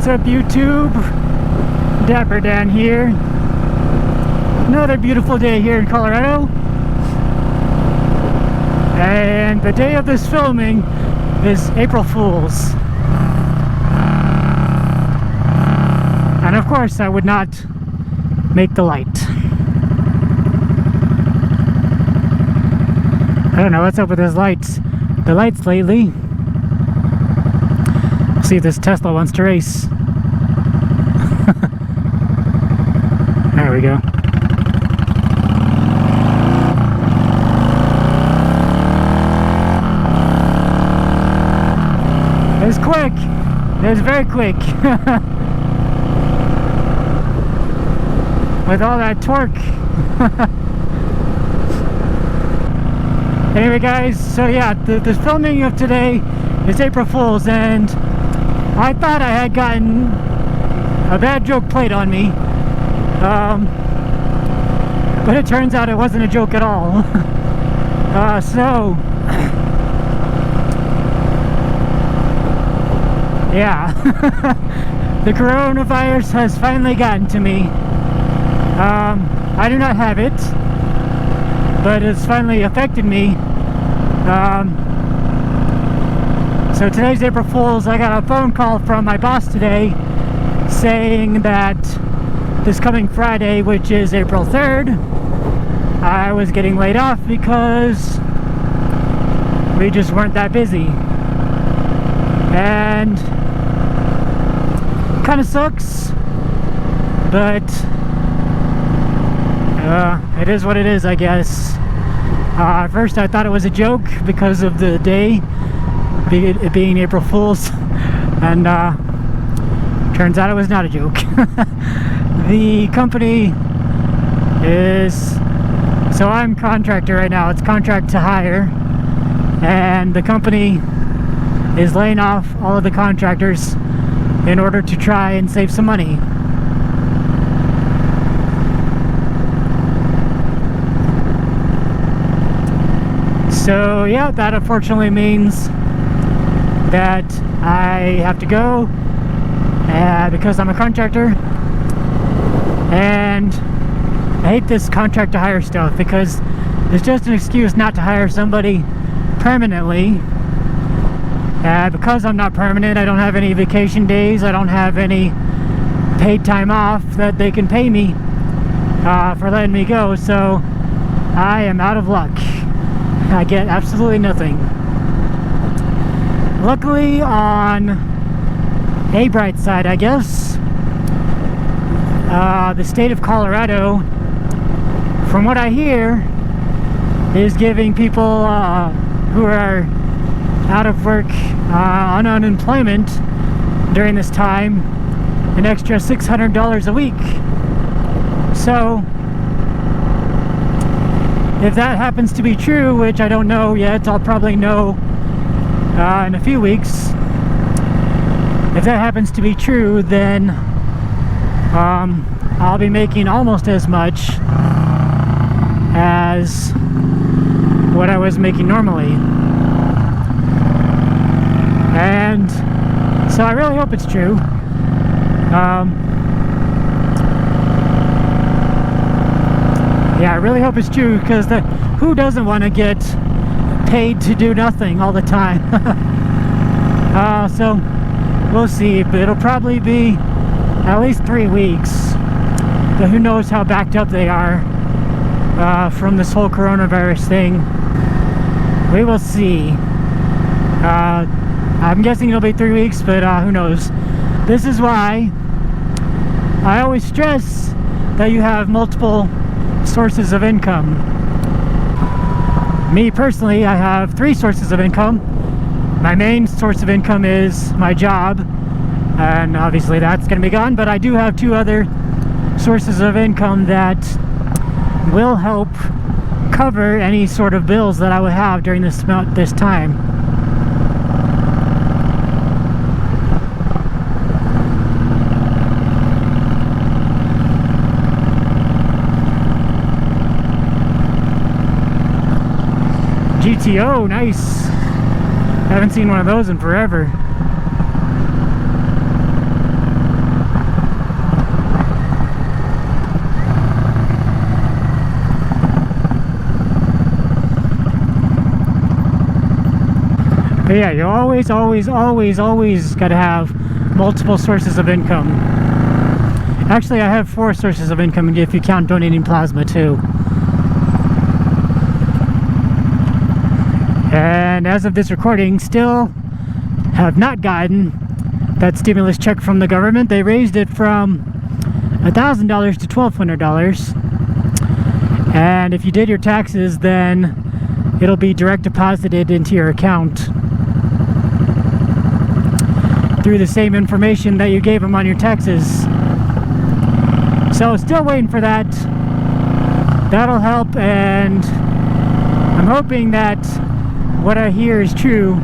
What's up, YouTube? DapperxDan here. Another beautiful day here in Colorado. And the day of this filming is April Fool's. And of course, I would not make the light. I don't know what's up with those lights. The lights lately. See if this Tesla wants to race. There we go. It was quick. It was very quick. With all that torque. Anyway, guys, so yeah, the filming of today is April Fool's, and I thought I had gotten a bad joke played on me, but it turns out it wasn't a joke at all. So yeah, the coronavirus has finally gotten to me. I do not have it, but it's finally affected me. So today's April Fool's. I got a phone call from my boss today saying that this coming Friday, which is April 3rd, I was getting laid off because we just weren't that busy. And kind of sucks, but it is what it is, I guess. At first I thought it was a joke because of the day, it being April Fool's, and turns out it was not a joke. The company is, so I'm contractor right now, it's contract to hire, and the company is laying off all of the contractors in order to try and save some money. So yeah, that unfortunately means that I have to go because I'm a contractor, and I hate this contract to hire stuff because it's just an excuse not to hire somebody permanently. Because I'm not permanent, I don't have any vacation days, I don't have any paid time off that they can pay me for letting me go, so I am out of luck. I get absolutely nothing. Luckily, on a bright side, I guess, the state of Colorado, from what I hear, is giving people who are out of work on unemployment during this time an extra $600 a week. So if that happens to be true, which I don't know yet, I'll probably know in a few weeks. If that happens to be true, then I'll be making almost as much as what I was making normally. And so I really hope it's true. Yeah, I really hope it's true, because who doesn't want to get paid to do nothing all the time? So we'll see, but it'll probably be at least 3 weeks. But who knows how backed up they are from this whole coronavirus thing. We will see. I'm guessing it'll be 3 weeks, but who knows. This is why I always stress that you have multiple sources of income. Me personally, I have 3 sources of income. My main source of income is my job, and obviously that's going to be gone, but I do have 2 other sources of income that will help cover any sort of bills that I would have during this time. GTO, nice. Haven't seen one of those in forever. But yeah, you always got to have multiple sources of income. Actually, I have 4 sources of income if you count donating plasma too. And as of this recording, still have not gotten that stimulus check from the government. They raised it from $1,000 to $1,200. And if you did your taxes, then it'll be direct deposited into your account through the same information that you gave them on your taxes. So still waiting for that. That'll help, and I'm hoping that what I hear is true,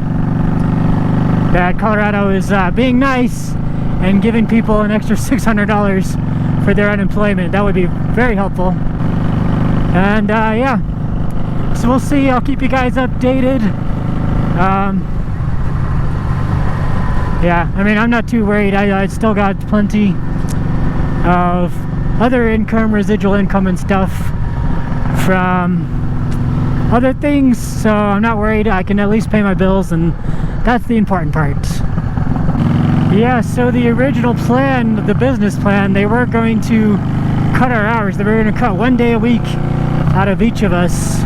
that Colorado is being nice and giving people an extra $600 for their unemployment. That would be very helpful. And yeah, so we'll see. I'll keep you guys updated. Yeah, I mean, I'm not too worried. I still got plenty of other income, residual income and stuff from other things, so I'm not worried. I can at least pay my bills, and that's the important part. Yeah, so the original plan, the business plan, they were going to cut our hours. They were going to cut 1 day a week out of each of us.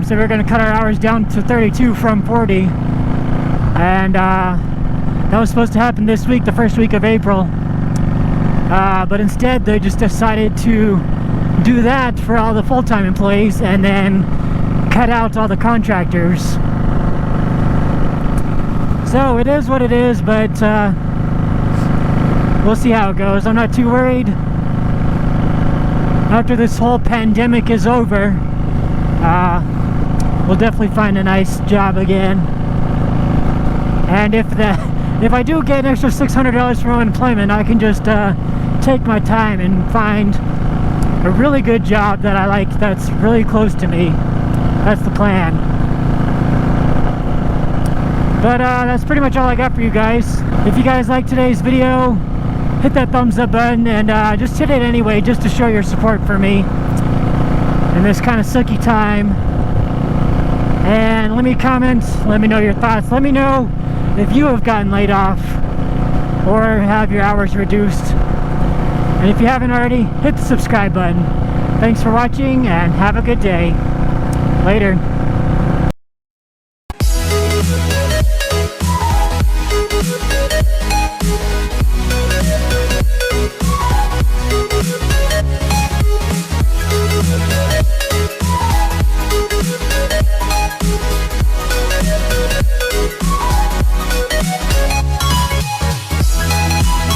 So we're going to cut our hours down to 32 from 40. And that was supposed to happen this week, the first week of April. But instead, they just decided to do that for all the full-time employees and then cut out all the contractors. So it is what it is, but we'll see how it goes. I'm not too worried. After this whole pandemic is over, we'll definitely find a nice job again. And if I do get an extra $600 from unemployment, I can just take my time and find a really good job that I like, that's really close to me. That's the plan. But that's pretty much all I got for you guys. If you guys like today's video, hit that thumbs up button, and just hit it anyway, just to show your support for me in this kind of sucky time. And let me comment, let me know your thoughts, let me know if you have gotten laid off or have your hours reduced. And if you haven't already, hit the subscribe button. Thanks for watching, and have a good day. Later.